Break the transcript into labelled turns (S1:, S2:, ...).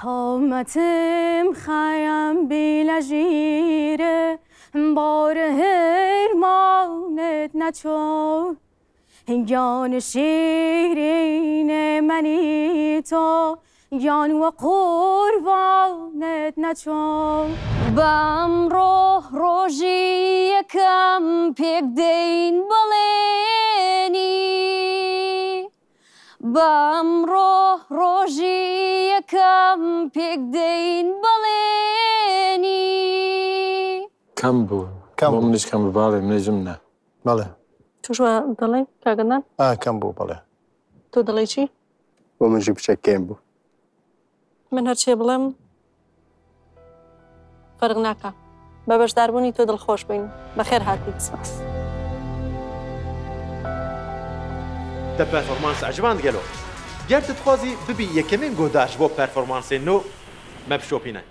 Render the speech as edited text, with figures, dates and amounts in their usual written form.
S1: قامتم خیم بیل جیره بار هرمانت نچون جان شیرین منی تو جان و قربانت نچون بام روحی یکم پیک دین بلینی بام روحی یکم پیک دین بلینی
S2: كامبو منش كامبو بالي من جمنا
S3: بله
S4: تو شو دلي كاغنان
S3: كامبو بله
S4: تو دلي شي
S3: ومن جيب شيء كامبو
S4: من هرچی بلم فرق نکه ببرش دربونی تو دل خوش بین بخیر هاتی سپاس
S5: ده پرفورمانس عجبان گلو گرت تخوازی ببی یکمین گوداش بو پرفورمانس نو مبشوپینه